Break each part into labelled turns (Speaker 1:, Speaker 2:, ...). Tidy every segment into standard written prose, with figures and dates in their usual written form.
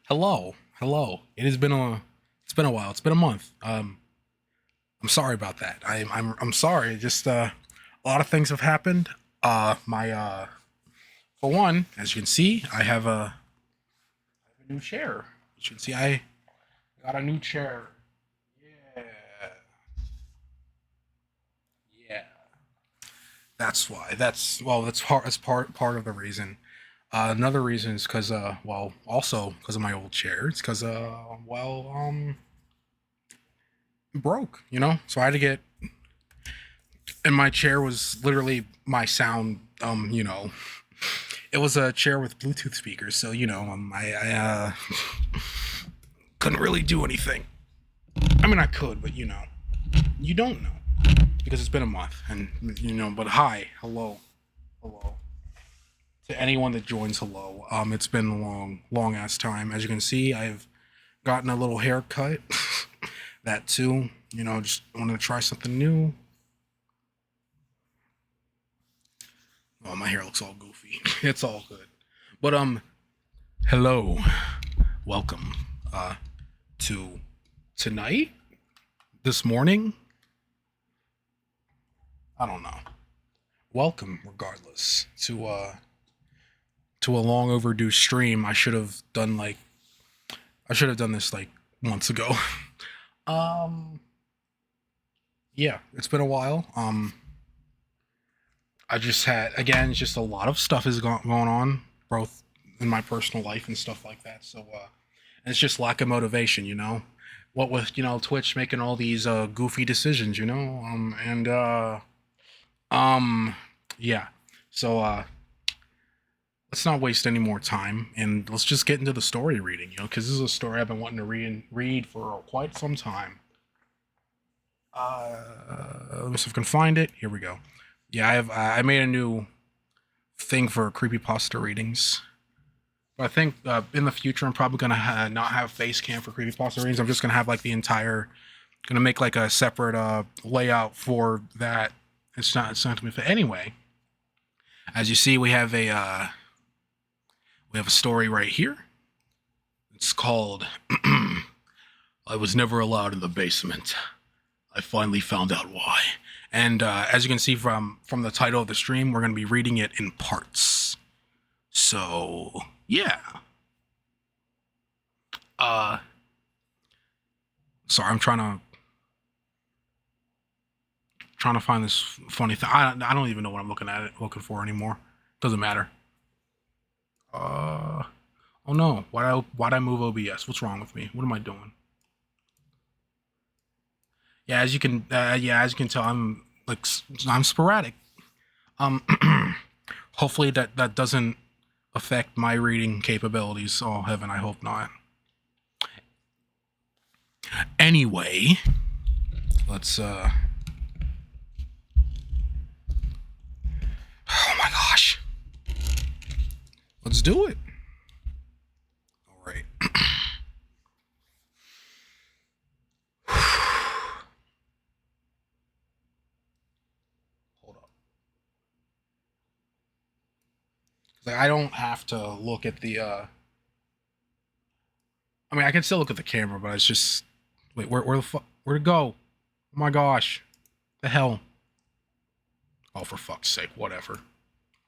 Speaker 1: Hello, hello. It's been a while. It's been a month. I'm sorry about that. I'm sorry. Just a lot of things have happened. My For one, as you can see, I have a new chair. As you can see, I got a new chair. Yeah, yeah. That's why. That's part of the reason. Another reason is because also because of my old chair. It's because broke. So I had to get, and my chair was literally my sound. It was a chair with Bluetooth speakers, so I couldn't really do anything. I mean, I could, but you don't know because it's been a month, and But hi, hello, hello to anyone that joins. Hello. It's been a long ass time. As you can see, I've gotten a little haircut. That too. Just wanted to try something new. Oh, my hair looks all goofy. It's all good. But hello, welcome to tonight, this morning. I don't know. Welcome, regardless, to a long overdue stream. I should have done this like months ago. um, yeah, it's been a while. I just had again, just a lot of stuff is going on, both in my personal life and stuff like that. So and it's just lack of motivation. What with Twitch making all these goofy decisions. And um yeah. So let's not waste any more time and let's just get into the story reading. Because this is a story I've been wanting to read for quite some time. Let me see if I can find it. Here we go. Yeah, I made a new thing for creepypasta readings. But I think in the future I'm probably gonna not have face cam for creepypasta readings. I'm just gonna have like the entire, gonna make like a separate layout for that. It's not to me. Anyway, as you see, we have a story right here. It's called "I Was Never Allowed in the Basement. I Finally Found Out Why." And as you can see from the title of the stream, we're gonna be reading it in parts. So yeah. Uh, Sorry, I'm trying to find this funny thing. I don't even know what I'm looking for anymore. Doesn't matter. Uh oh no. Why'd I move OBS? What's wrong with me? What am I doing? As you can tell, I'm sporadic. Um Hopefully that doesn't affect my reading capabilities. Oh heaven, I hope not. Anyway, let's oh my gosh. Let's do it. All right. Hold up. Like, I don't have to look at the I mean, I can still look at the camera, but it's just wait, where the fuck, where'd it go? Oh my gosh, the hell! Oh, for fuck's sake, whatever.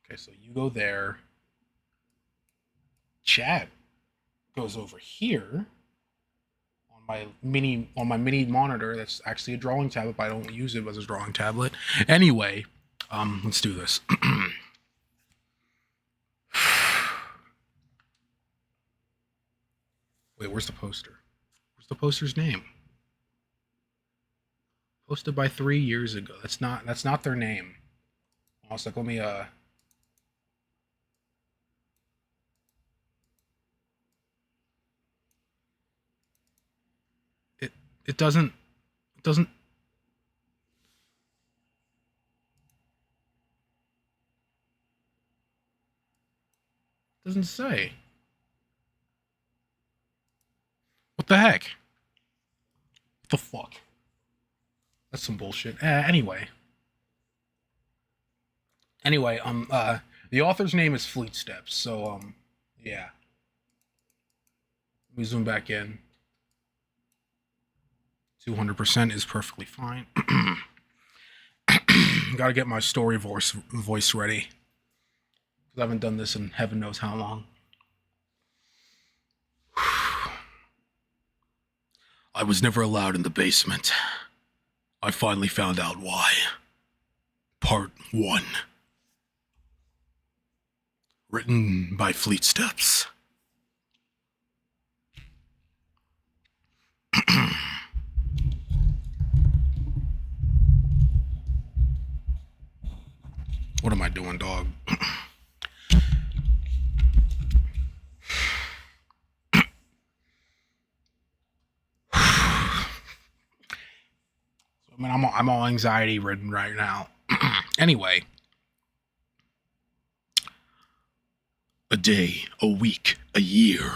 Speaker 1: Okay, so you go there. Chat goes over here on my mini monitor. That's actually a drawing tablet, but I don't use it as a drawing tablet. Anyway, let's do this. Wait, where's the poster? Where's the poster's name? Posted by 3 years ago. That's not their name. I was like, let me it it doesn't say. What the heck? What the fuck? That's some bullshit. Anyway, the author's name is Fleet Steps. So yeah, Let me zoom back in. 200% is perfectly fine. Gotta get my story voice ready. I haven't done this in heaven knows how long. I was never allowed in the basement. I finally found out why. Part 1. Written by Fleet Steps. What am I doing, dog? I mean, I'm all anxiety ridden right now. Anyway. A day, a week, a year.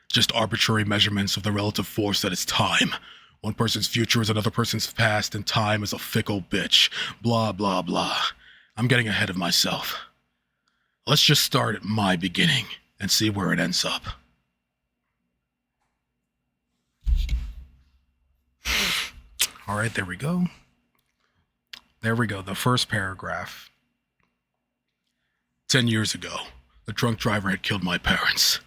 Speaker 1: Just arbitrary measurements of the relative force that is time. One person's future is another person's past, and time is a fickle bitch. Blah, blah, blah. I'm getting ahead of myself. Let's just start at my beginning and see where it ends up. All right, there we go. There we go, the first paragraph. 10 years ago, the drunk driver had killed my parents.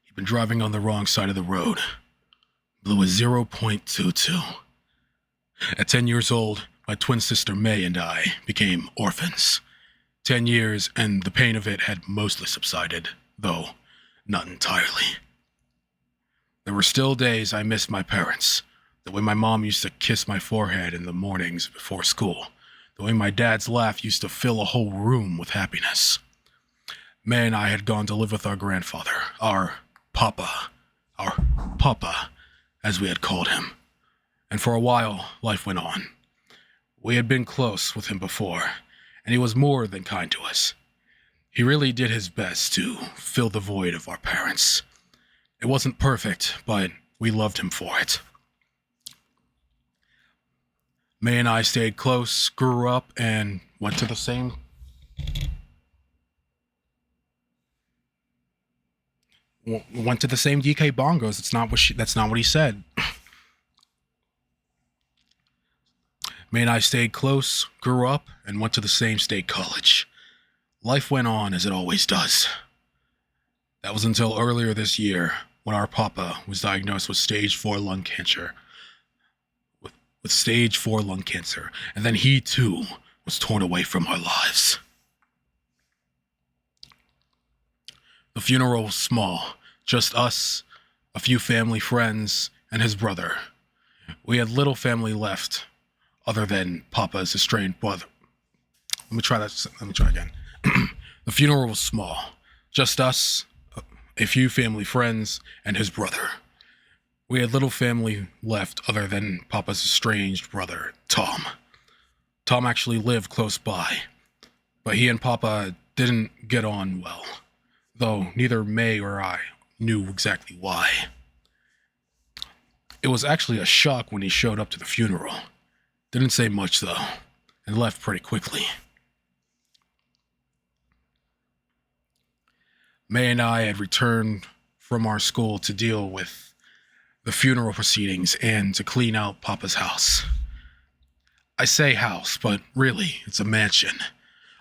Speaker 1: He'd been driving on the wrong side of the road. Blew a 0.22. At 10 years old, my twin sister May and I became orphans. 10 years, and the pain of it had mostly subsided, though not entirely. There were still days I missed my parents. The way my mom used to kiss my forehead in the mornings before school. The way my dad's laugh used to fill a whole room with happiness. May and I had gone to live with our grandfather, our papa, as we had called him. And for a while, life went on. We had been close with him before, and he was more than kind to us. He really did his best to fill the void of our parents. It wasn't perfect, but we loved him for it. May and I stayed close, grew up, and went to the same... Went to the same DK Bongos. That's not what he said. May and I stayed close, grew up, and went to the same state college. Life went on as it always does. That was until earlier this year, when our papa was diagnosed with stage 4 lung cancer. With stage 4 lung cancer, and then he too was torn away from our lives. The funeral was small, just us, a few family friends, and his brother. We had little family left, other than Papa's estranged brother. Let me try again. The funeral was small, just us, a few family friends, and his brother. We had little family left other than Papa's estranged brother, Tom. Tom actually lived close by, but he and Papa didn't get on well, though neither May or I knew exactly why. It was actually a shock when he showed up to the funeral. Didn't say much though, and left pretty quickly. May and I had returned from our school to deal with the funeral proceedings and to clean out Papa's house. I say house, but really, it's a mansion.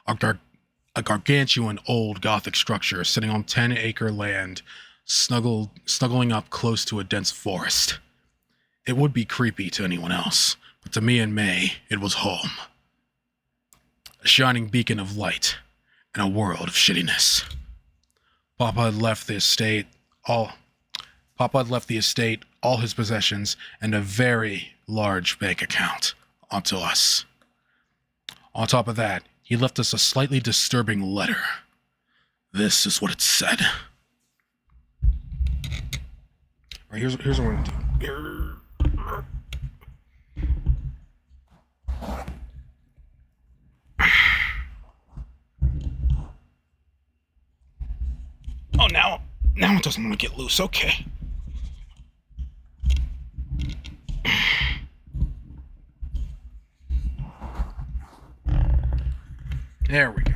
Speaker 1: A gargantuan old Gothic structure sitting on 10-acre land, snuggling up close to a dense forest. It would be creepy to anyone else, but to me and May, it was home. A shining beacon of light in a world of shittiness. Papa had left the estate, all his possessions, and a very large bank account onto us. On top of that, he left us a slightly disturbing letter. This is what it said. All right, here's what we're gonna do. Oh, now it doesn't want to get loose. Okay. There we go.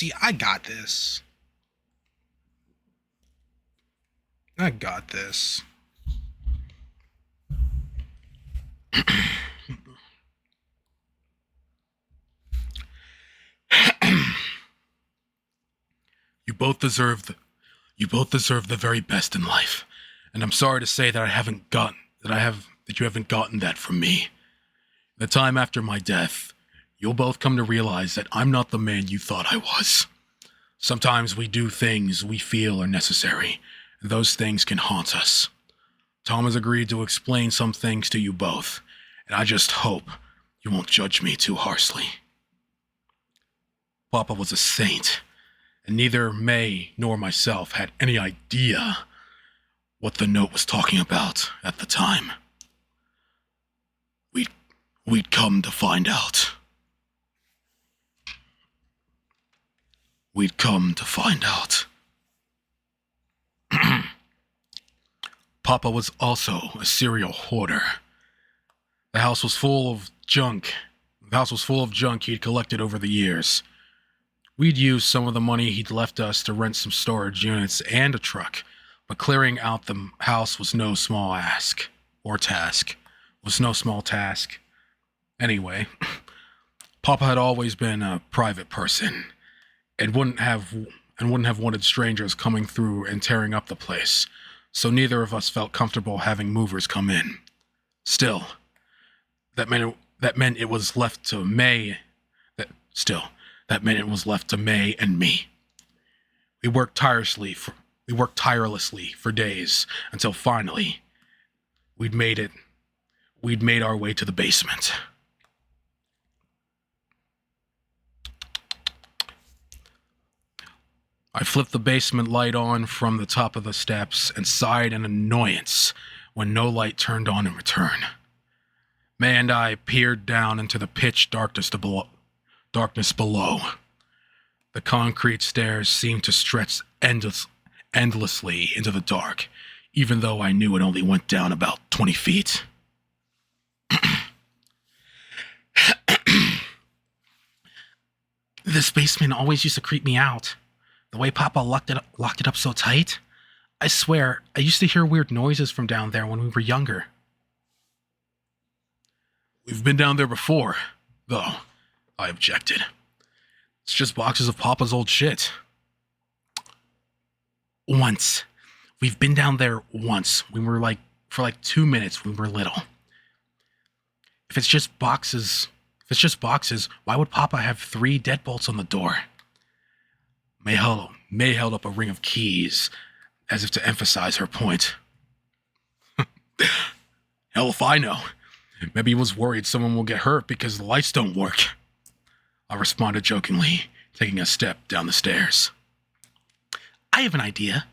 Speaker 1: See, I got this. I got this. You both deserve the very best in life. And I'm sorry to say that you haven't gotten that from me. The time after my death, you'll both come to realize that I'm not the man you thought I was. Sometimes we do things we feel are necessary, and those things can haunt us. Tom has agreed to explain some things to you both, and I just hope you won't judge me too harshly. Papa was a saint, and neither May nor myself had any idea what the note was talking about at the time. We'd come to find out. We'd come to find out. Papa was also a serial hoarder. The house was full of junk. He'd collected over the years. We'd used some of the money he'd left us to rent some storage units and a truck, but clearing out the house was no small task. Anyway, Papa had always been a private person and wouldn't have wanted strangers coming through and tearing up the place, so neither of us felt comfortable having movers come in. Still, that meant it was left to May and me. We worked tirelessly for days until finally we'd made our way to the basement. I flipped the basement light on from the top of the steps and sighed in annoyance when no light turned on in return. May and I peered down into the pitch darkness below. The concrete stairs seemed to stretch endlessly into the dark, even though I knew it only went down about 20 feet. This basement always used to creep me out. The way Papa locked it up so tight. I swear, I used to hear weird noises from down there when we were younger. We've been down there before, though, I objected. It's just boxes of Papa's old shit. Once. We've been down there once. For 2 minutes when we were little. If it's just boxes, why would Papa have 3 deadbolts on the door? May held up a ring of keys, as if to emphasize her point. Hell if I know. Maybe he was worried someone will get hurt because the lights don't work. I responded jokingly, taking a step down the stairs. I have an idea.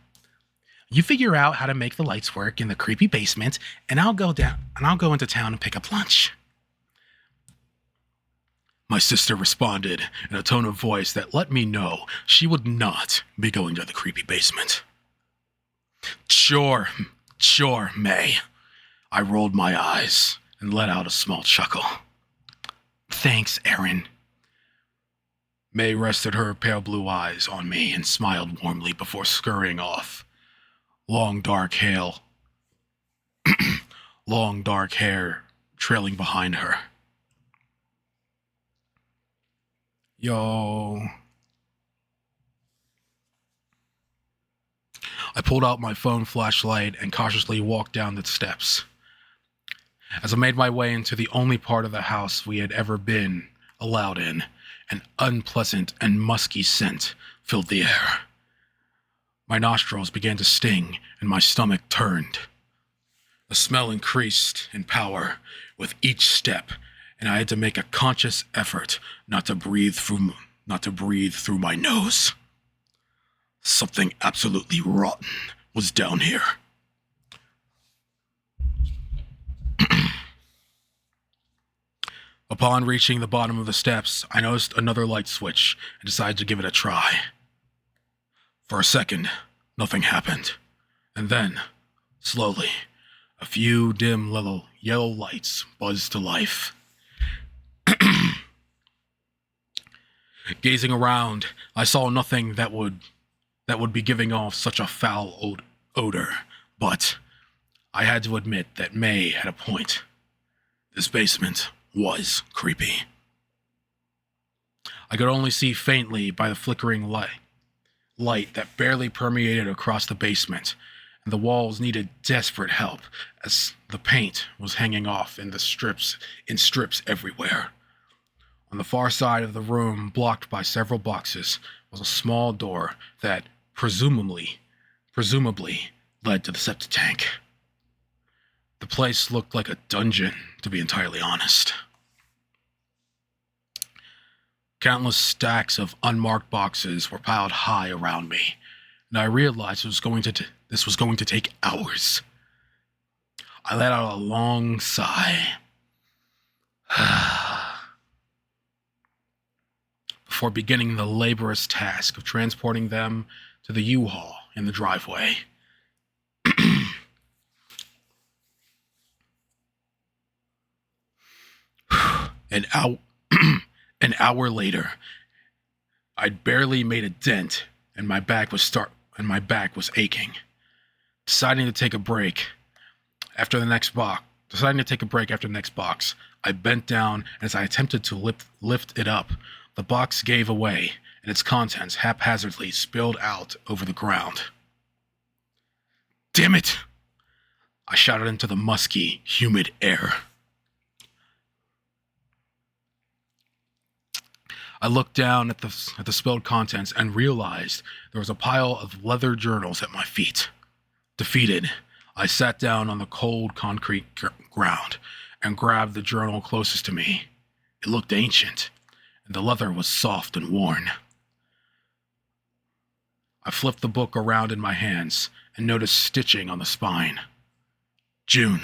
Speaker 1: You figure out how to make the lights work in the creepy basement, and I'll go into town and pick up lunch. My sister responded in a tone of voice that let me know she would not be going to the creepy basement. Sure, May. I rolled my eyes and let out a small chuckle. Thanks, Erin. May rested her pale blue eyes on me and smiled warmly before scurrying off. Long dark hair trailing behind her. Yo. I pulled out my phone flashlight and cautiously walked down the steps. As I made my way into the only part of the house we had ever been allowed in, an unpleasant and musky scent filled the air. My nostrils began to sting and my stomach turned. The smell increased in power with each step, and I had to make a conscious effort not to breathe through my nose. Something absolutely rotten was down here. Upon reaching the bottom of the steps, I noticed another light switch and decided to give it a try. For a second, nothing happened. And then, slowly, a few dim little yellow lights buzzed to life. Gazing around, I saw nothing that would be giving off such a foul odor, but I had to admit that May had a point. This basement was creepy. I could only see faintly by the flickering light that barely permeated across the basement, and the walls needed desperate help as the paint was hanging off in strips everywhere. On the far side of the room, blocked by several boxes, was a small door that presumably led to the septic tank. The place looked like a dungeon, to be entirely honest. Countless stacks of unmarked boxes were piled high around me, and I realized this was going to take hours. I let out a long sigh before beginning the laborious task of transporting them to the U-Haul in the driveway. An hour later, I'd barely made a dent, and my back was aching. Deciding to take a break after the next box, I bent down, and as I attempted to lift it up, the box gave away, and its contents haphazardly spilled out over the ground. Damn it! I shouted into the musky, humid air. I looked down at the spilled contents and realized there was a pile of leather journals at my feet. Defeated, I sat down on the cold concrete ground and grabbed the journal closest to me. It looked ancient, and the leather was soft and worn. I flipped the book around in my hands and noticed stitching on the spine. June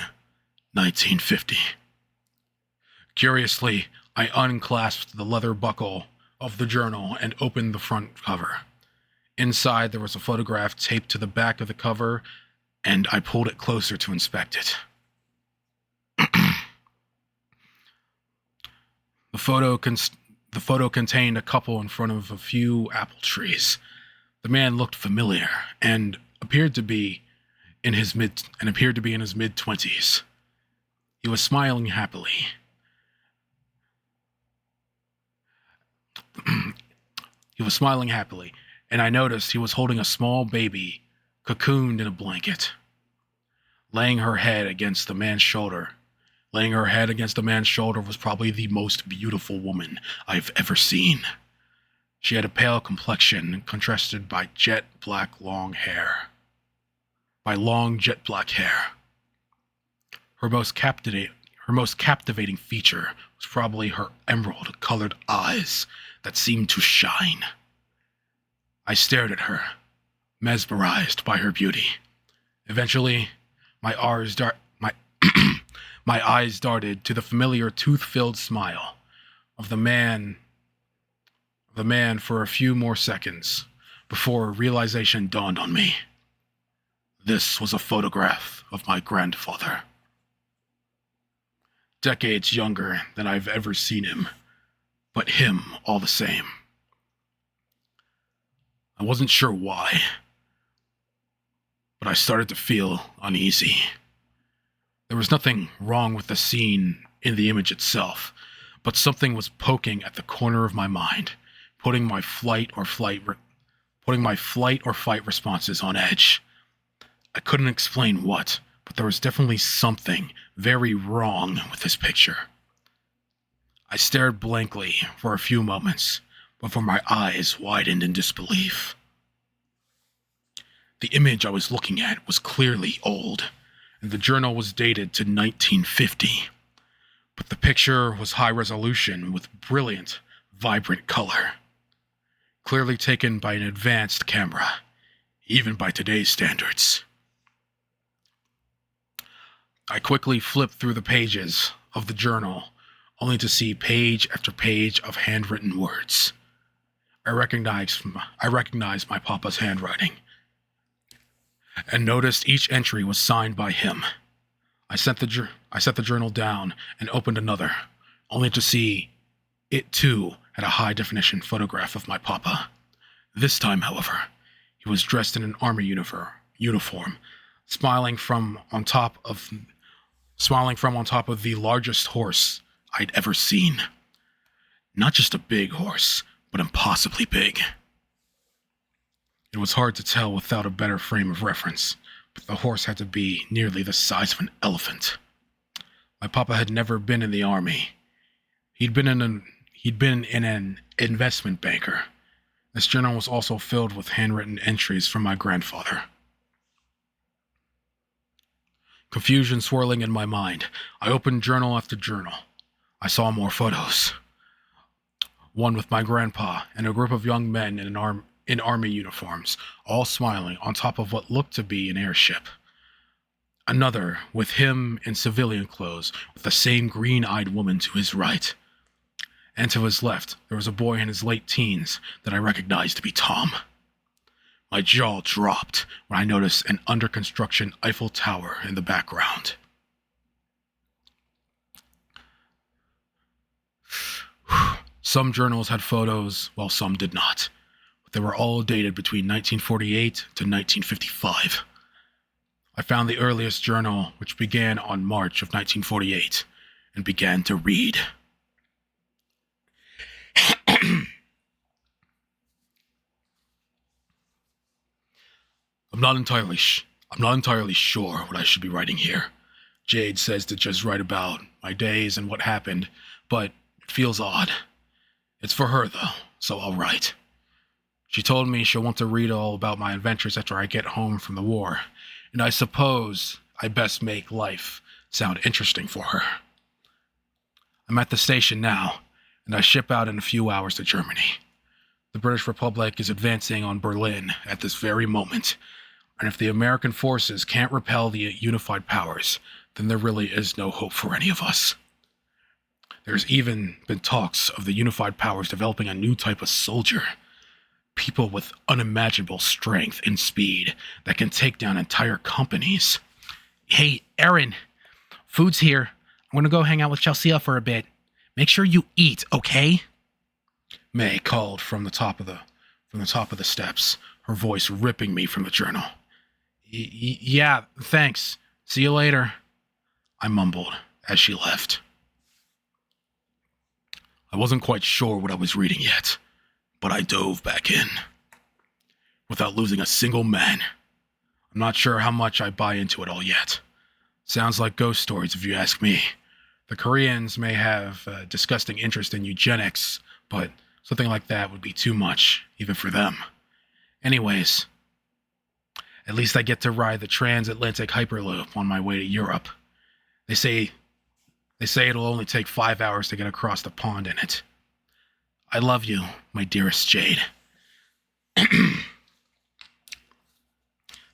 Speaker 1: 1950. Curiously, I unclasped the leather buckle of the journal and opened the front cover. Inside, there was a photograph taped to the back of the cover, and I pulled it closer to inspect it. The photo contained a couple in front of a few apple trees. The man looked familiar and appeared to be in his mid-20s. He was smiling happily. And I noticed he was holding a small baby, cocooned in a blanket. Laying her head against the man's shoulder was probably the most beautiful woman I've ever seen. She had a pale complexion contrasted by long jet black hair. Her most captivating feature was probably her emerald-colored eyes that seemed to shine. I stared at her, mesmerized by her beauty. Eventually, my eyes darted to the familiar tooth-filled smile of the man for a few more seconds before realization dawned on me. This was a photograph of my grandfather. Decades younger than I've ever seen him, but him all the same. I wasn't sure why, but I started to feel uneasy. There was nothing wrong with the scene in the image itself, but something was poking at the corner of my mind, putting my flight or fight responses on edge. I couldn't explain what, but there was definitely something very wrong with this picture. I stared blankly for a few moments before my eyes widened in disbelief. The image I was looking at was clearly old, and the journal was dated to 1950. But the picture was high resolution with brilliant, vibrant color. Clearly taken by an advanced camera, even by today's standards. I quickly flipped through the pages of the journal, only to see page after page of handwritten words. I recognized my papa's handwriting, and noticed each entry was signed by him. I set the journal down and opened another, only to see it too had a high-definition photograph of my papa. This time, however, he was dressed in an army uniform, smiling from on top of the largest horse I'd ever seen. Not just a big horse, but impossibly big. It was hard to tell without a better frame of reference, but the horse had to be nearly the size of an elephant. My papa had never been in the army. He'd been an investment banker. This journal was also filled with handwritten entries from my grandfather. Confusion swirling in my mind, I opened journal after journal. I saw more photos. One with my grandpa and a group of young men in army uniforms, all smiling on top of what looked to be an airship. Another with him in civilian clothes, with the same green-eyed woman to his right. And to his left, there was a boy in his late teens that I recognized to be Tom. My jaw dropped when I noticed an under-construction Eiffel Tower in the background. Some journals had photos, while some did not. But they were all dated between 1948 to 1955. I found the earliest journal, which began on March of 1948, and began to read. I'm not entirely sure what I should be writing here. Jade says to just write about my days and what happened, but it feels odd. It's for her, though, so I'll write. She told me she'll want to read all about my adventures after I get home from the war, and I suppose I best make life sound interesting for her. I'm at the station now, and I ship out in a few hours to Germany. The British Republic is advancing on Berlin at this very moment, and if the American forces can't repel the unified powers, then there really is no hope for any of us. There's even been talks of the unified powers developing a new type of soldier. People with unimaginable strength and speed that can take down entire companies. Hey, Aaron, food's here. I'm gonna go hang out with Chelsea for a bit. Make sure you eat, okay? May called from the top of the steps, her voice ripping me from the journal. Yeah, thanks. See you later, I mumbled as she left. I wasn't quite sure what I was reading yet, but I dove back in. Without losing a single man. I'm not sure how much I buy into it all yet. Sounds like ghost stories if you ask me. The Koreans may have a disgusting interest in eugenics, but something like that would be too much, even for them. Anyways, at least I get to ride the transatlantic Hyperloop on my way to Europe. They say it'll only take 5 hours to get across the pond in it. I love you, my dearest Jade.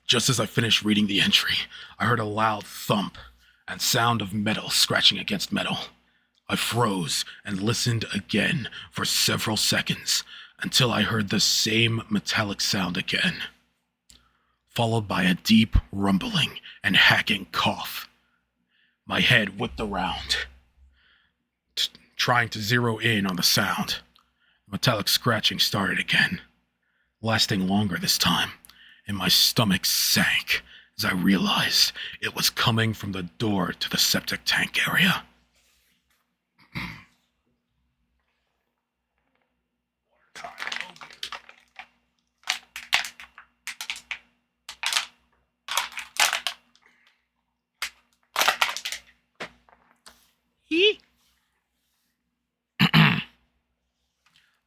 Speaker 1: Just as I finished reading the entry, I heard a loud thump and sound of metal scratching against metal. I froze and listened again for several seconds until I heard the same metallic sound again, followed by a deep rumbling and hacking cough. My head whipped around, trying to zero in on the sound. The metallic scratching started again, lasting longer this time, and my stomach sank as I realized it was coming from the door to the septic tank area.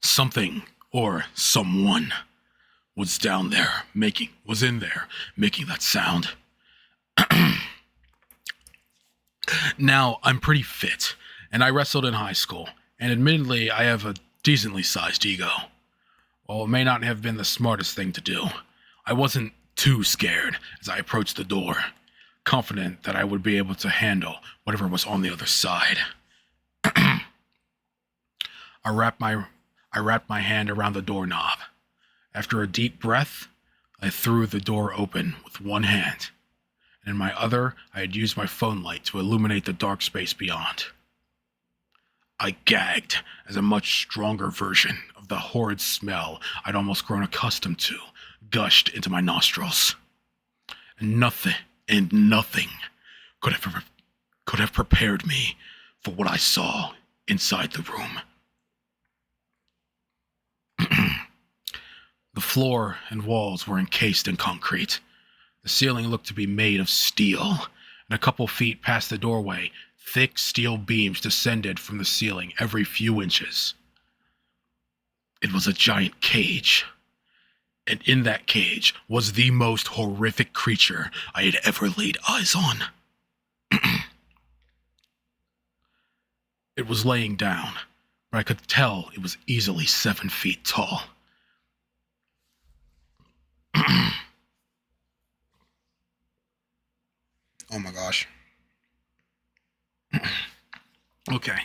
Speaker 1: Something or someone was in there making that sound. Now, I'm pretty fit, and I wrestled in high school, and admittedly, I have a decently sized ego. While it may not have been the smartest thing to do, I wasn't too scared as I approached the door, confident that I would be able to handle whatever was on the other side. I wrapped my hand around the doorknob. After a deep breath, I threw the door open with one hand, and in my other, I had used my phone light to illuminate the dark space beyond.
Speaker 2: I gagged as a much stronger version of the horrid smell I'd almost grown accustomed to gushed into my nostrils. And nothing could have prepared me for what I saw inside the room. The floor and walls were encased in concrete. The ceiling looked to be made of steel, and a couple feet past the doorway, thick steel beams descended from the ceiling every few inches. It was a giant cage, and in that cage was the most horrific creature I had ever laid eyes on. It was laying down, but I could tell it was easily 7 feet tall.
Speaker 1: Oh my gosh.
Speaker 2: Okay.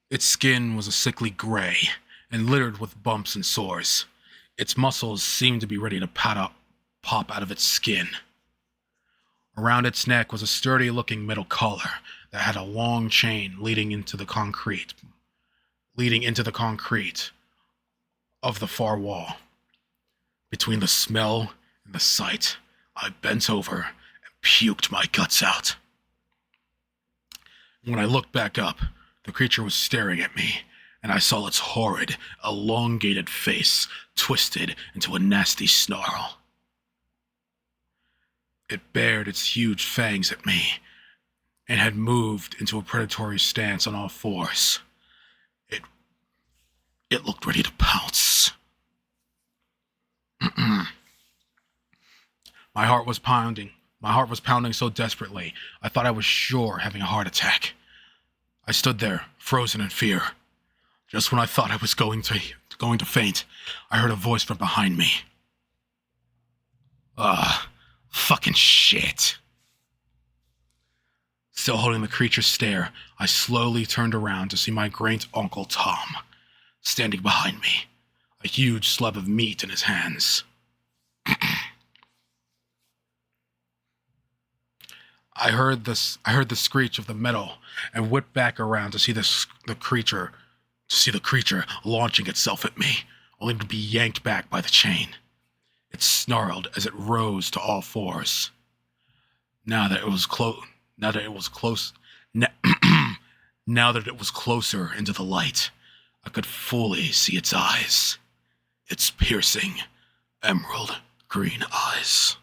Speaker 2: Its skin was a sickly gray and littered with bumps and sores. Its muscles seemed to be ready to pop out of its skin. Around its neck was a sturdy-looking metal collar that had a long chain leading into the concrete of the far wall. Between the smell and the sight, I bent over and puked my guts out. When I looked back up, the creature was staring at me, and I saw its horrid, elongated face twisted into a nasty snarl. It bared its huge fangs at me, and had moved into a predatory stance on all fours. It looked ready to pounce. My heart was pounding. My heart was pounding so desperately, I thought I was sure having a heart attack. I stood there, frozen in fear. Just when I thought I was going to faint, I heard a voice from behind me. Fucking shit. Still holding the creature's stare, I slowly turned around to see my great uncle Tom standing behind me, a huge slab of meat in his hands. I heard the screech of the metal and whipped back around to see the creature launching itself at me, only to be yanked back by the chain. It snarled as it rose to all fours. Now that it was closer into the light, I could fully see its eyes. Its piercing, emerald green eyes.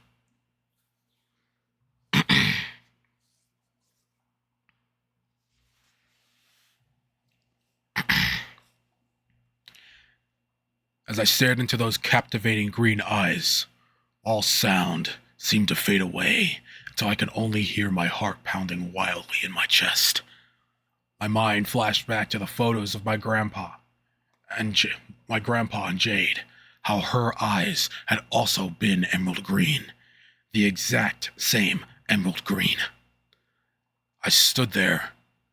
Speaker 2: As I stared into those captivating green eyes, all sound seemed to fade away until I could only hear my heart pounding wildly in my chest. My mind flashed back to the photos of my grandpa and Jade, how her eyes had also been emerald green, the exact same emerald green. I stood there,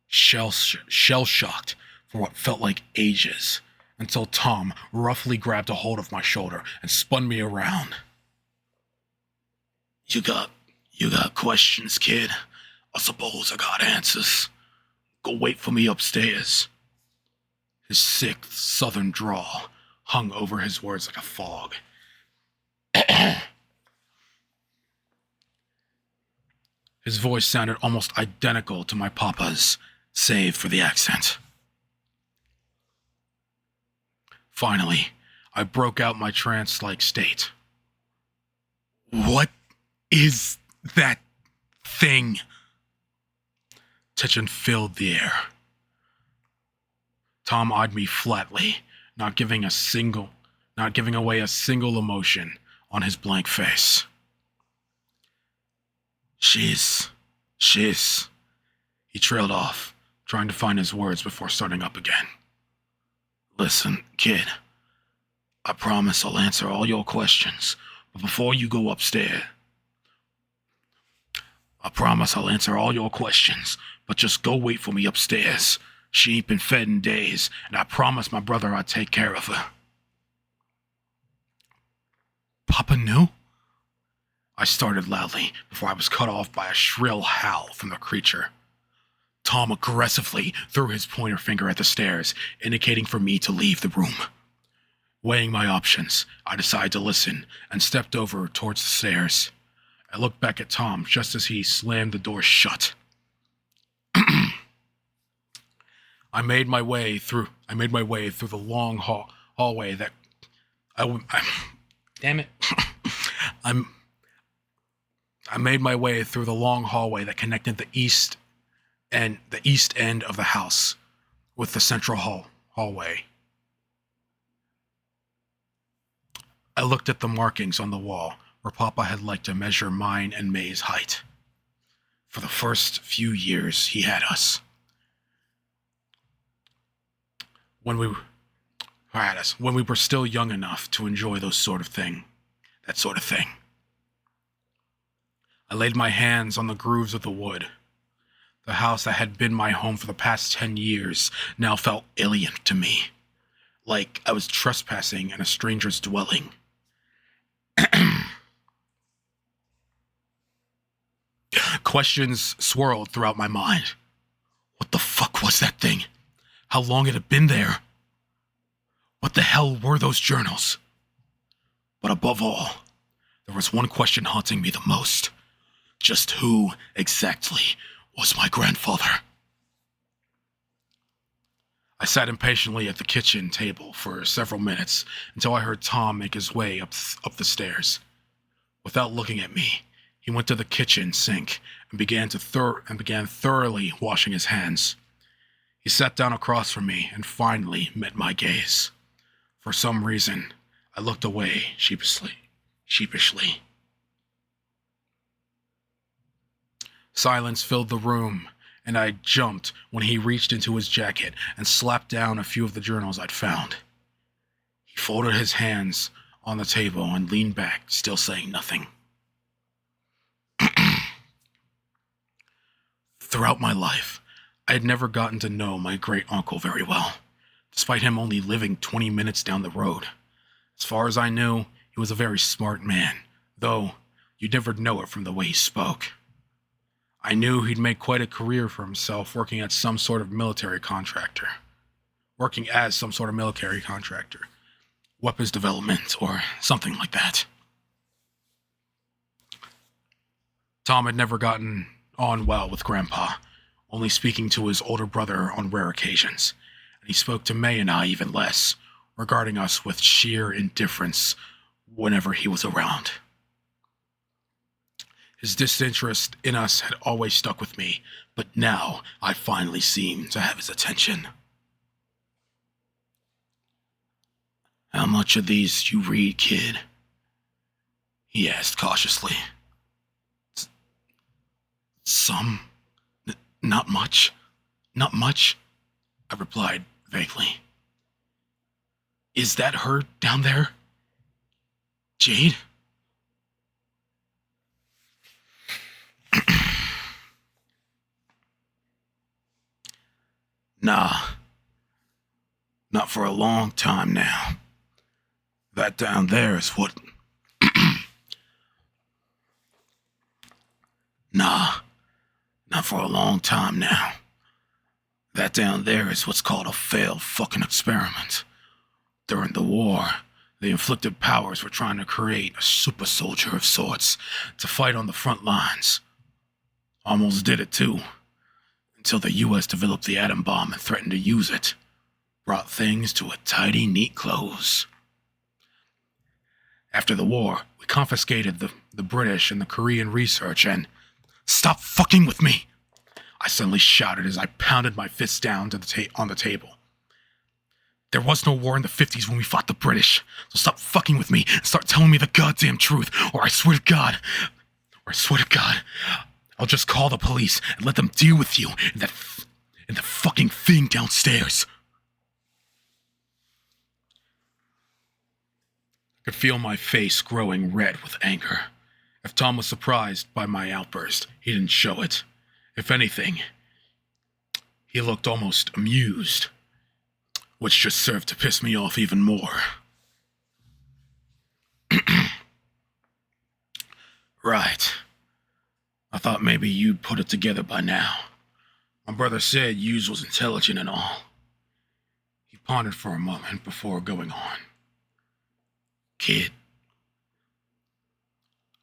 Speaker 2: shell-shocked for what felt like ages, until Tom roughly grabbed a hold of my shoulder and spun me around. You got questions, kid? I suppose I got answers. Go wait for me upstairs. His sick southern drawl hung over his words like a fog. His voice sounded almost identical to my papa's, save for the accent. Finally, I broke out my trance-like state. What is that thing? Tension filled the air. Tom eyed me flatly, not giving away a single emotion on his blank face. She's... He trailed off, trying to find his words before starting up again. Listen, kid. I promise I'll answer all your questions, but before you go upstairs... just go wait for me upstairs. She ain't been fed in days, and I promised my brother I'd take care of her. Papa knew? I started loudly before I was cut off by a shrill howl from the creature. Tom aggressively threw his pointer finger at the stairs, indicating for me to leave the room. Weighing my options, I decided to listen and stepped over towards the stairs. I looked back at Tom just as he slammed the door shut. I made my way through the long hallway that
Speaker 1: Damn it.
Speaker 2: I made my way through the long hallway that connected the east end of the house with the central hallway. I looked at the markings on the wall where Papa had liked to measure mine and May's height. For the first few years he had us. When we were still young enough to enjoy that sort of thing. I laid my hands on the grooves of the wood. The house that had been my home for the past 10 years now felt alien to me, like I was trespassing in a stranger's dwelling. Questions swirled throughout my mind. What the fuck was that thing? How long had it been there? What the hell were those journals? But above all, there was one question haunting me the most. Just who exactly was my grandfather? I sat impatiently at the kitchen table for several minutes until I heard Tom make his way up the stairs. Without looking at me, he went to the kitchen sink and began thoroughly washing his hands. He sat down across from me and finally met my gaze. For some reason, I looked away sheepishly. Silence filled the room, and I jumped when he reached into his jacket and slapped down a few of the journals I'd found. He folded his hands on the table and leaned back, still saying nothing. Throughout my life, I had never gotten to know my great-uncle very well, despite him only living 20 minutes down the road. As far as I knew, he was a very smart man, though you'd never know it from the way he spoke. I knew he'd make quite a career for himself working as some sort of military contractor. Weapons development, or something like that. Tom had never gotten on well with Grandpa, only speaking to his older brother on rare occasions, and he spoke to May and I even less, regarding us with sheer indifference whenever he was around. His disinterest in us had always stuck with me, but now I finally seemed to have his attention. "How much of these you read, kid?" he asked cautiously. "Some. Not much. Not much," I replied vaguely. "Is that her down there? Jade?" "Nah. Not for a long time now. That down there is what..." "Nah. Not for a long time now. That down there is what's called a failed fucking experiment. During the war, the inflicted powers were trying to create a super soldier of sorts to fight on the front lines. Almost did it too, until the US developed the atom bomb and threatened to use it. Brought things to a tidy, neat close. After the war, we confiscated the British and the Korean research and..." "Stop fucking with me!" I suddenly shouted as I pounded my fist down on the table. "There was no war in the 50s when we fought the British, so stop fucking with me and start telling me the goddamn truth, or I swear to God, I'll just call the police and let them deal with you and the fucking thing downstairs." I could feel my face growing red with anger. If Tom was surprised by my outburst, he didn't show it. If anything, he looked almost amused, which just served to piss me off even more. "Right. I thought maybe you'd put it together by now. My brother said Hughes was intelligent and all. He pondered for a moment before going on. Kid,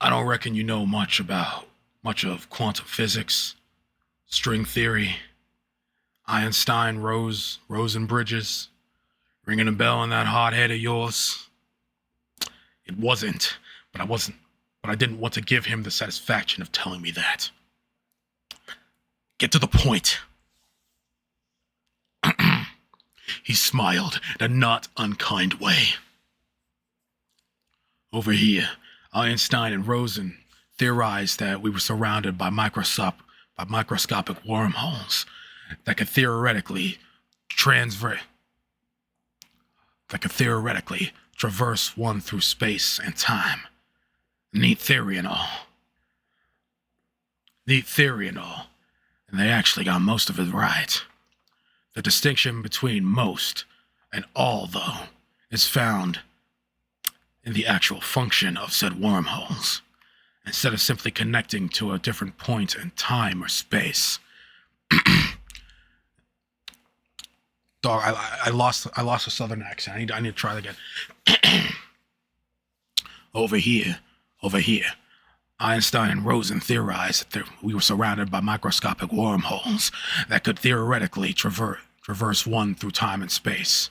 Speaker 2: I don't reckon you know much of quantum physics, string theory, Einstein, Rosen bridges, ringing a bell in that hot head of yours. It wasn't, but I didn't want to give him the satisfaction of telling me that. Get to the point. He smiled in a not unkind way. Over here, Einstein and Rosen theorized that we were surrounded by microscopic wormholes that could theoretically traverse one through space and time. Neat theory and all. And they actually got most of it right. The distinction between most and all, though, is found in the actual function of said wormholes, instead of simply connecting to a different point in time or space. Dog, I lost a southern accent. I need to try that again. Over here. Einstein and Rosen theorized that we were surrounded by microscopic wormholes that could theoretically traverse one through time and space.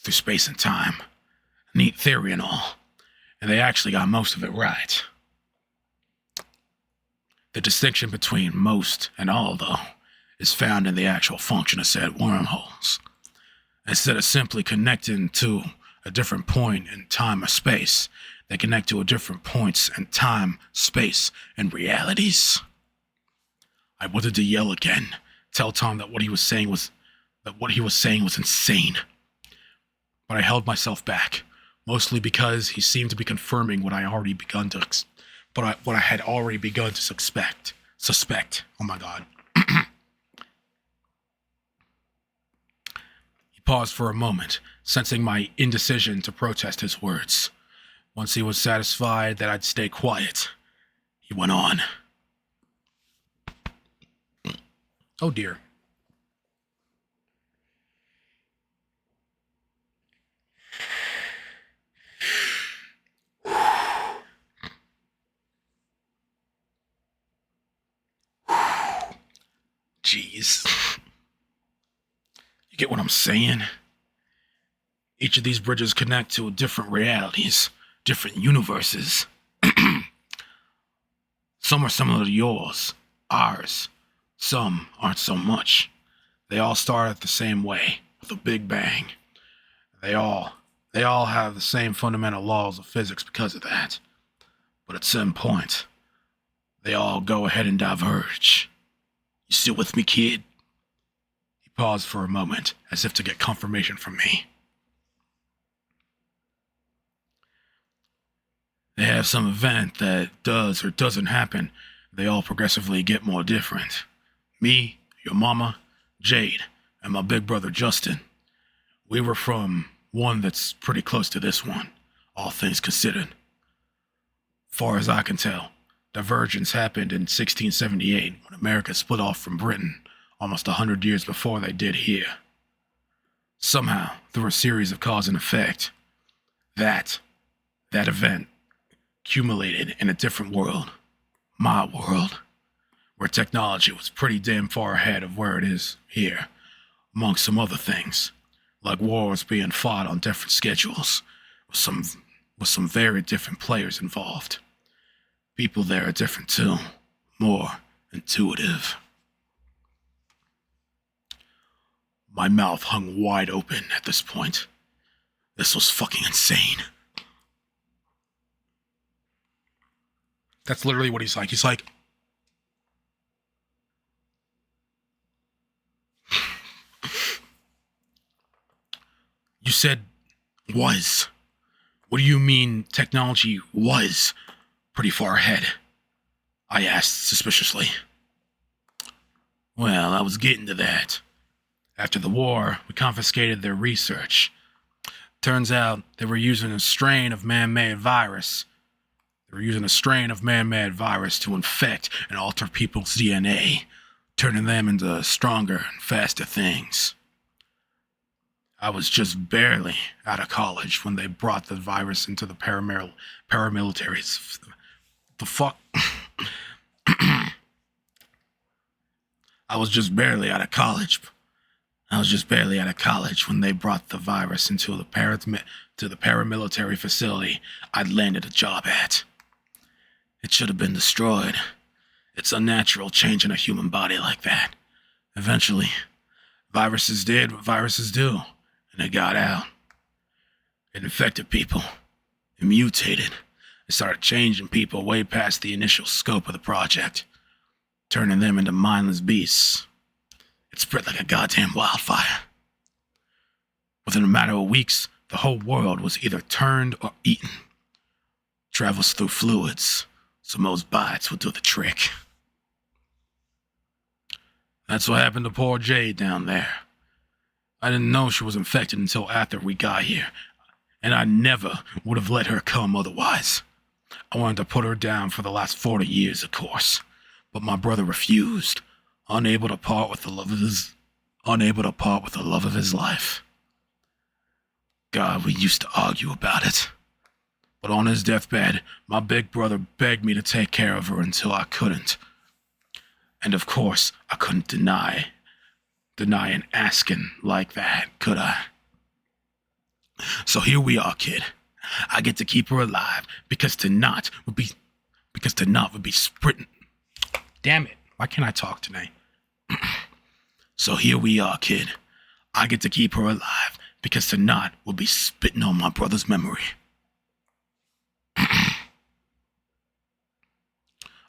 Speaker 2: Through space and time. Neat theory and all. And they actually got most of it right. The distinction between most and all, though, is found in the actual function of said wormholes. Instead of simply connecting to a different point in time or space, they connect to a different points in time, space, and realities. I wanted to yell again, tell Tom that what he was saying was insane. But I held myself back, mostly because he seemed to be confirming what I had already begun to suspect. Oh my God. He paused for a moment, sensing my indecision to protest his words. Once he was satisfied that I'd stay quiet, he went on. Oh dear. Jeez. You get what I'm saying? Each of these bridges connect to different realities, different universes. Some are similar to yours, ours. Some aren't so much. They all start the same way, with a big bang. They all have the same fundamental laws of physics because of that. But at some point, they all go ahead and diverge. You still with me, kid? He paused for a moment, as if to get confirmation from me. They have some event that does or doesn't happen. They all progressively get more different. Me, your mama, Jade, and my big brother Justin. We were from one that's pretty close to this one, all things considered. Far as I can tell, divergence happened in 1678 when America split off from Britain, almost 100 years before they did here. Somehow, through a series of cause and effect, that event accumulated in a different world, my world, where technology was pretty damn far ahead of where it is here, among some other things, like wars being fought on different schedules, with some very different players involved. People there are different too, more intuitive. My mouth hung wide open at this point. This was fucking insane. That's literally what he's like. He's like, you said was. What do you mean technology was pretty far ahead? I asked suspiciously. Well, I was getting to that. After the war, we confiscated their research. Turns out they were using a strain of man-made virus. to infect and alter people's DNA turning them into stronger and faster things. I was just barely out of college when they brought the virus into the paramilitaries. The fuck? I was just barely out of college. I was just barely out of college when they brought the virus into the paramilitary facility I'd landed a job at. It should have been destroyed. It's unnatural changing a human body like that. Eventually, viruses did what viruses do, and it got out. It infected people. It mutated. It started changing people way past the initial scope of the project, turning them into mindless beasts. It spread like a goddamn wildfire. Within a matter of weeks, the whole world was either turned or eaten. Travels through fluids, so most bites will do the trick. That's what happened to poor Jade down there. I didn't know she was infected until after we got here, and I never would have let her come otherwise. I wanted to put her down for the last 40 years, of course, but my brother refused. Unable to part with the love of his life. God, we used to argue about it. But on his deathbed, my big brother begged me to take care of her until I couldn't. And of course, I couldn't deny an asking like that, could I? So here we are, kid. I get to keep her alive because to not would be sprinting. Damn it. Why can't I talk tonight? So here we are, kid. I get to keep her alive because to not will be spitting on my brother's memory.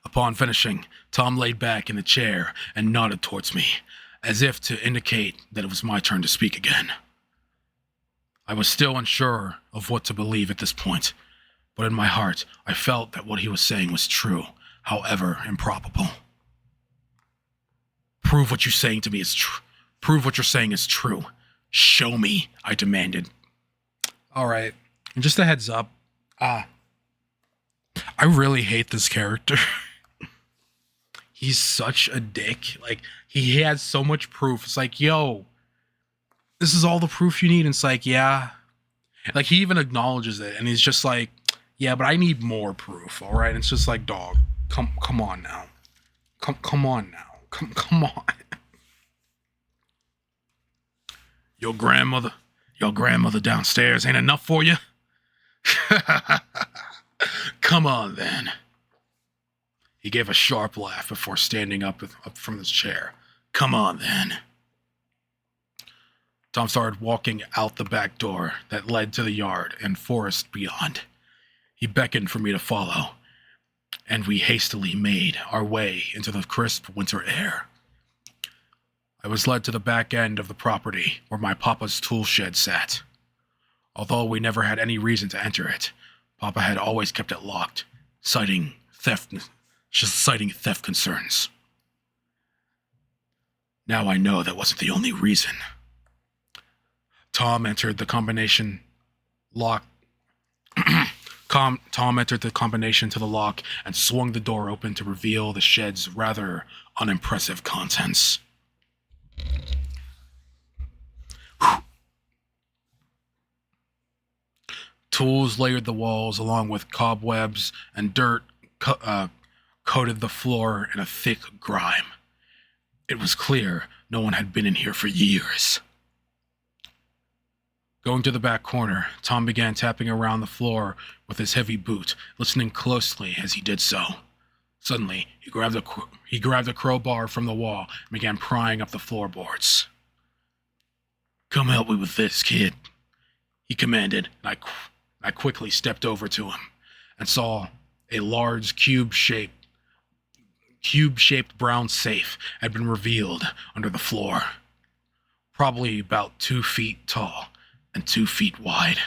Speaker 2: Upon finishing, Tom laid back in the chair and nodded towards me, as if to indicate that it was my turn to speak again. I was still unsure of what to believe at this point, but in my heart, I felt that what he was saying was true, however improbable. Prove what you're saying to me is true. Prove what you're saying is true. Show me, I demanded.
Speaker 1: All right. And just a heads up. I really hate this character. He's such a dick. Like, he has so much proof. It's like, yo, this is all the proof you need. And it's like, yeah. Like, he even acknowledges it. And he's just like, yeah, but I need more proof. All right. And it's just like, dog, come on now. Come on now. Come on.
Speaker 2: Your grandmother downstairs ain't enough for you? Come on, then. He gave a sharp laugh before standing up from his chair. Come on, then. Tom started walking out the back door that led to the yard and forest beyond. He beckoned for me to follow, and we hastily made our way into the crisp winter air. I was led to the back end of the property where my papa's tool shed sat. Although we never had any reason to enter it, Papa had always kept it locked, citing theft concerns. Now I know that wasn't the only reason. Tom entered the combination to the lock and swung the door open to reveal the shed's rather unimpressive contents. Tools layered the walls along with cobwebs, and dirt coated the floor in a thick grime. It was clear no one had been in here for years. Going to the back corner, Tom began tapping around the floor with his heavy boot, listening closely as he did so. Suddenly, he grabbed a crowbar from the wall and began prying up the floorboards. "Come help me with this, kid," he commanded, and I quickly stepped over to him and saw a large cube-shaped brown safe had been revealed under the floor, probably about 2 feet tall and 2 feet wide.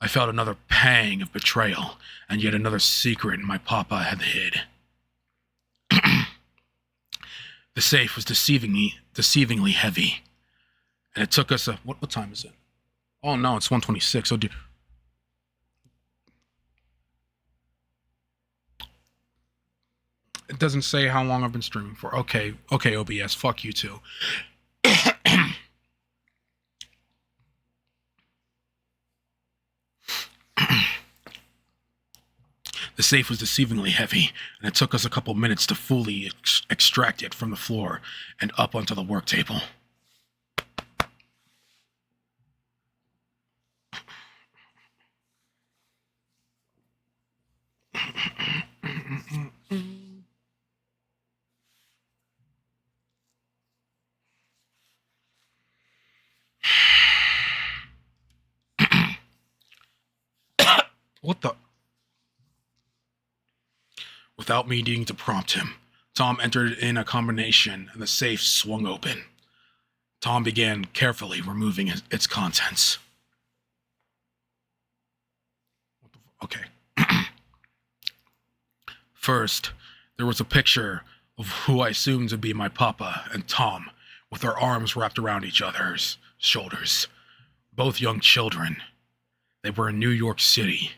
Speaker 2: I felt another pang of betrayal and yet another secret my papa had hid. The safe was deceivingly heavy, and it took us what time is it? Oh no, it's 1:26. Oh dude.
Speaker 1: It doesn't say how long I've been streaming for. Okay, OBS, fuck you too. The safe was deceivingly heavy, and it took us a couple minutes to fully extract it from the floor and up onto the work table. What the? Without me needing to prompt him, Tom entered in a combination and the safe swung open. Tom began carefully removing its contents. Okay. First, there was a picture of who I assumed to be my papa and Tom, with their arms wrapped around each other's shoulders. Both young children. They were in New York City.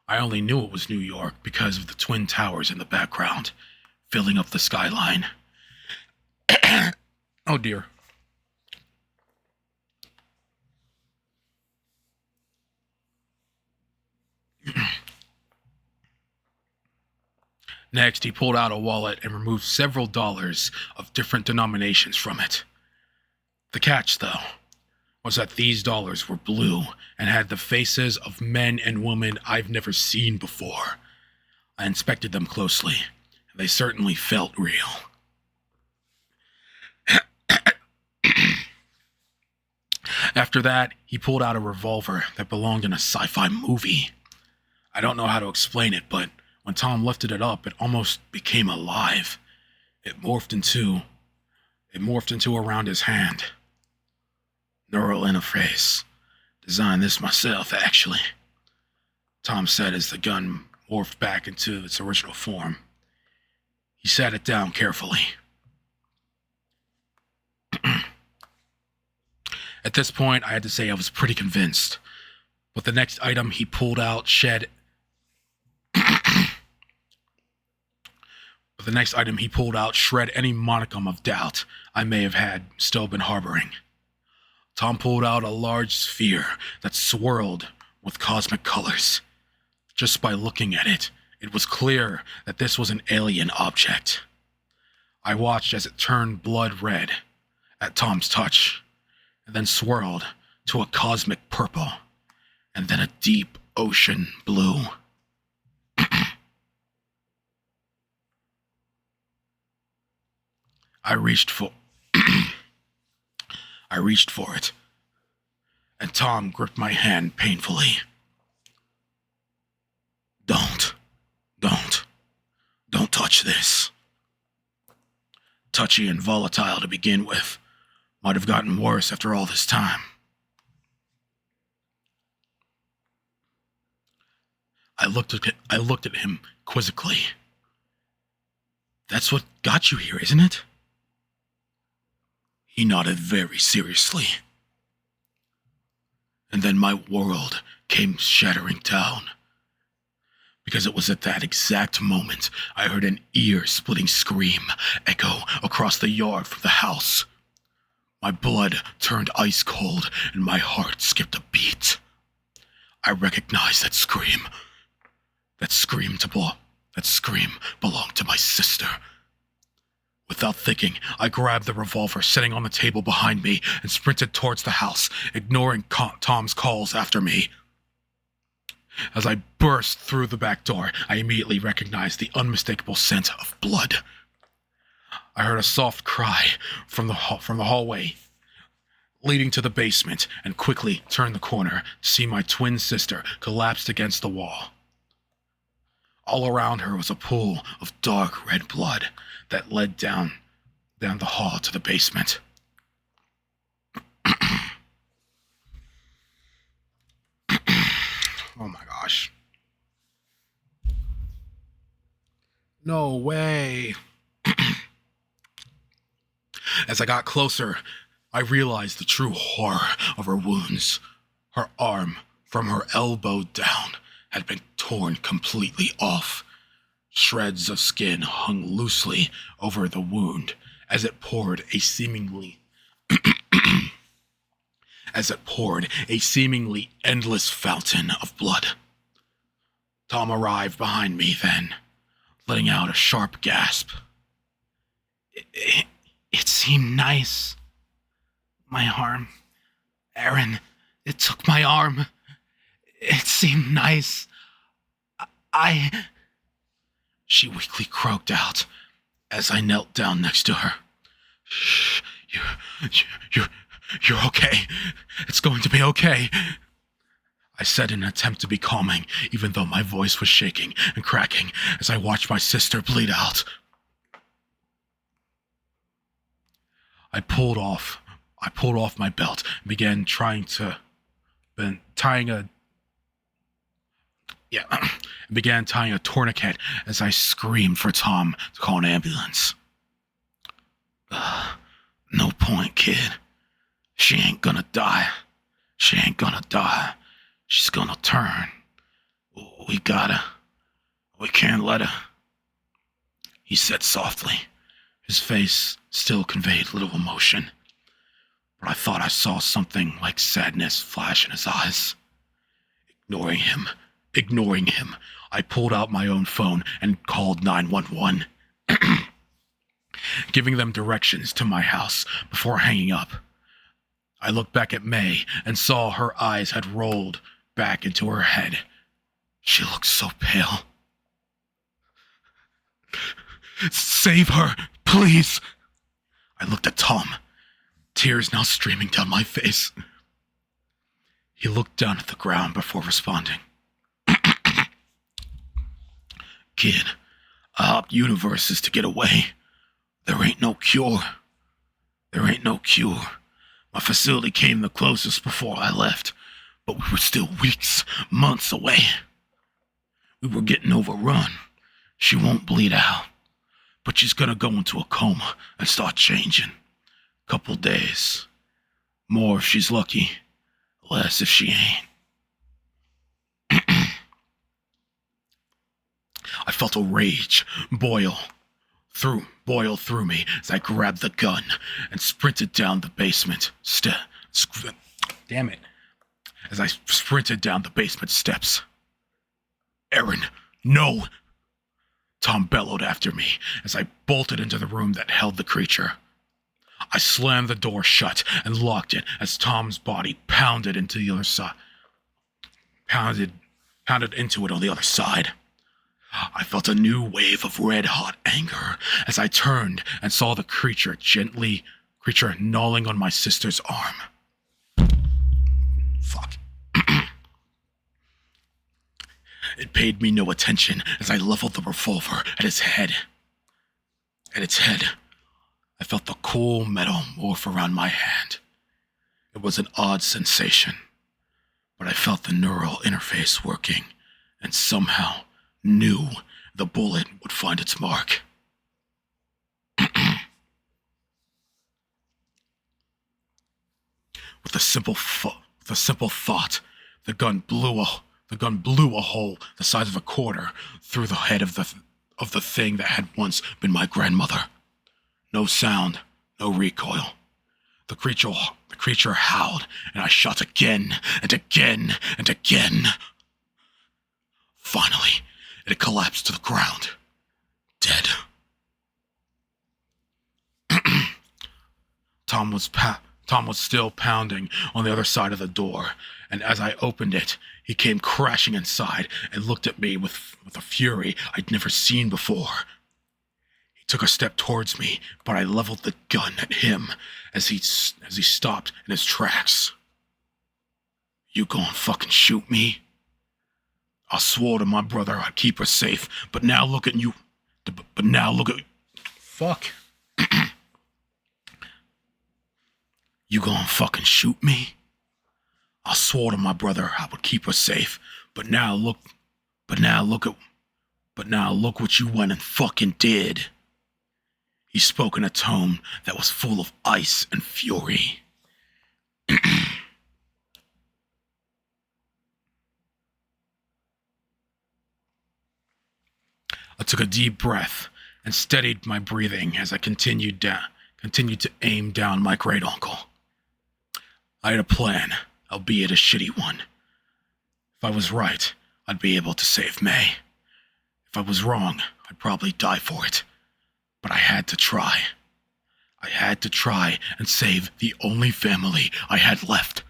Speaker 1: I only knew it was New York because of the Twin Towers in the background, filling up the skyline. Oh dear. Next, he pulled out a wallet and removed several dollars of different denominations from it. The catch, though, was that these dollars were blue and had the faces of men and women I've never seen before. I inspected them closely, and they certainly felt real. After that, he pulled out a revolver that belonged in a sci-fi movie. I don't know how to explain it, but when Tom lifted it up, it almost became alive. It morphed into around his hand. Neural interface. Designed this myself, actually. Tom said as the gun morphed back into its original form. He sat it down carefully. At this point, I had to say I was pretty convinced. But the next item he pulled out shred any modicum of doubt I may have had still been harboring. Tom pulled out a large sphere that swirled with cosmic colors. Just by looking at it, it was clear that this was an alien object. I watched as it turned blood red at Tom's touch, and then swirled to a cosmic purple, and then a deep ocean blue. I reached for it, and Tom gripped my hand painfully. Don't touch this. Touchy and volatile to begin with. Might have gotten worse after all this time. I looked at him quizzically. That's what got you here, isn't it? He nodded very seriously. And then my world came shattering down. Because it was at that exact moment I heard an ear-splitting scream echo across the yard from the house. My blood turned ice cold and my heart skipped a beat. I recognized that scream. That scream belonged to my sister. Without thinking, I grabbed the revolver sitting on the table behind me and sprinted towards the house, ignoring Tom's calls after me. As I burst through the back door, I immediately recognized the unmistakable scent of blood. I heard a soft cry from the hallway leading to the basement and quickly turned the corner to see my twin sister collapsed against the wall. All around her was a pool of dark red blood that led down the hall to the basement. Oh my gosh. No way. As I got closer, I realized the true horror of her wounds. Her arm, from her elbow down, had been torn completely off.
Speaker 2: Shreds of skin hung loosely over the wound as it poured a seemingly endless fountain of blood. Tom arrived behind me then, letting out a sharp gasp. It seemed nice. My arm. Aaron, it took my arm. It seemed nice. She weakly croaked out as I knelt down next to her. Shh, you're okay. It's going to be okay, I said in an attempt to be calming, even though my voice was shaking and cracking as I watched my sister bleed out. I pulled off my belt and began tying a tourniquet as I screamed for Tom to call an ambulance. No point, kid. She ain't gonna die. She's gonna turn. We can't let her, he said softly. His face still conveyed little emotion, but I thought I saw something like sadness flash in his eyes. Ignoring him, I pulled out my own phone and called 911, giving them directions to my house before hanging up. I looked back at May and saw her eyes had rolled back into her head. She looked so pale. Save her, please. I looked at Tom, tears now streaming down my face. He looked down at the ground before responding. Kid, I hopped universes to get away. There ain't no cure. My facility came the closest before I left, but we were still weeks, months away. We were getting overrun. She won't bleed out, but she's gonna go into a coma and start changing. Couple days. More if she's lucky, less if she ain't. I felt a rage boil through me as I grabbed the gun and sprinted down the basement
Speaker 1: Damn it.
Speaker 2: As I sprinted down the basement steps. Aaron, no! Tom bellowed after me as I bolted into the room that held the creature. I slammed the door shut and locked it as Tom's body pounded into the other side. Pounded into it on the other side. I felt a new wave of red-hot anger as I turned and saw the creature gnawing on my sister's arm. Fuck. It paid me no attention as I leveled the revolver at its head. I felt the cool metal morph around my hand. It was an odd sensation, but I felt the neural interface working and somehow knew the bullet would find its mark. With a simple thought, the gun blew a hole the size of a quarter through the head of the thing that had once been my grandmother. No sound, no recoil. The creature howled, and I shot again and again and again. Finally, it collapsed to the ground, dead. Tom was still pounding on the other side of the door, and as I opened it, he came crashing inside and looked at me with a fury I'd never seen before. He took a step towards me, but I leveled the gun at him as he stopped in his tracks. You gonna fucking shoot me? I swore to my brother I'd keep her safe, but now look at you.
Speaker 1: Fuck.
Speaker 2: You gonna fucking shoot me? I swore to my brother I would keep her safe, but now look what you went and fucking did. He spoke in a tone that was full of ice and fury. I took a deep breath and steadied my breathing as I continued to aim down my great uncle. I had a plan, albeit a shitty one. If I was right, I'd be able to save May. If I was wrong, I'd probably die for it. But I had to try. I had to try and save the only family I had left.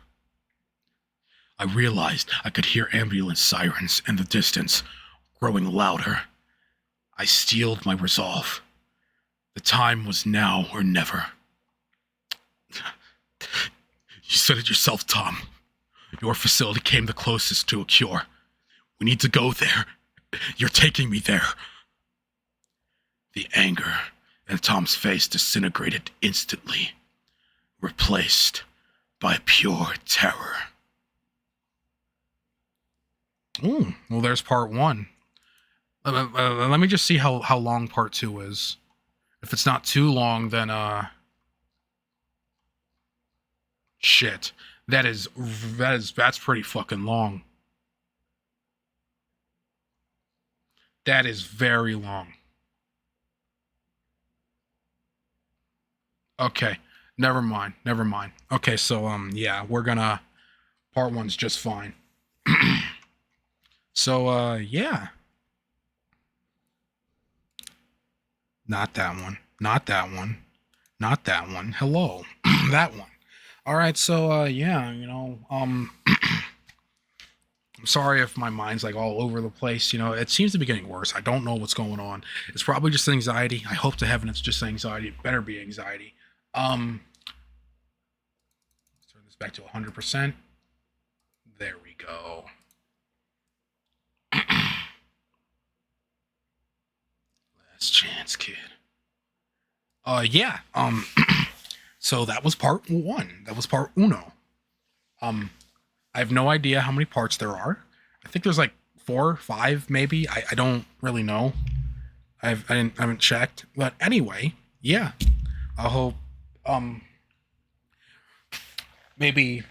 Speaker 2: I realized I could hear ambulance sirens in the distance, growing louder. I steeled my resolve. The time was now or never. You said it yourself, Tom. Your facility came the closest to a cure. We need to go there. You're taking me there. The anger in Tom's face disintegrated instantly, replaced by pure terror.
Speaker 1: Ooh, well, there's part 1. Let me just see how long part 2 is. If it's not too long, then shit. That's pretty fucking long. That is very long. Okay, never mind. Okay, so yeah, we're gonna part 1's just fine. So yeah. Not that one. Hello. That one. All right, so yeah, I'm sorry if my mind's like all over the place. It seems to be getting worse. I don't know what's going on. It's probably just anxiety. I hope to heaven it's just anxiety. It better be anxiety. Let's turn this back to 100%. There we go. Last chance, kid. Yeah. So that was part 1. That was part uno. I have no idea how many parts there are. I think there's like 4, 5, maybe. I don't really know. I haven't checked. But anyway, yeah. I hope maybe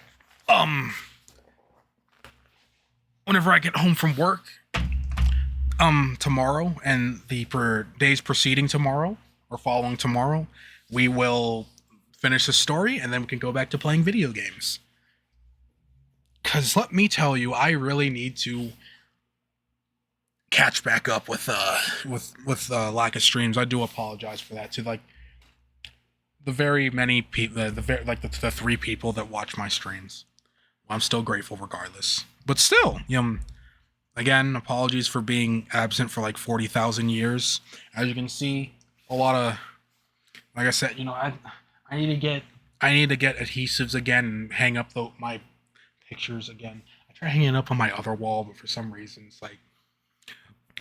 Speaker 1: whenever I get home from work tomorrow and the days preceding tomorrow or following tomorrow, we will finish the story and then we can go back to playing video games. Cause let me tell you, I really need to catch back up with lack of streams. I do apologize for that to like the very many people, the 3 people that watch my streams. I'm still grateful regardless. But still, again, apologies for being absent for like 40,000 years. As you can see, a lot of, like I said, I need to get adhesives again and hang up my pictures again. I try hanging it up on my other wall, but for some reason, it's like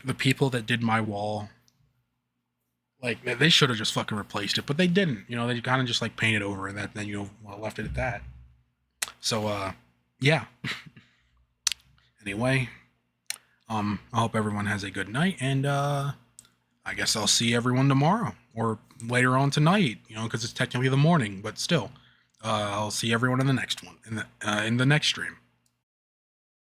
Speaker 1: the people that did my wall, like they should have just fucking replaced it, but they didn't. They kind of just like painted over and then left it at that. So yeah. Anyway, I hope everyone has a good night, and I guess I'll see everyone tomorrow or later on tonight. Because it's technically the morning, but still, I'll see everyone in the next one in the next stream.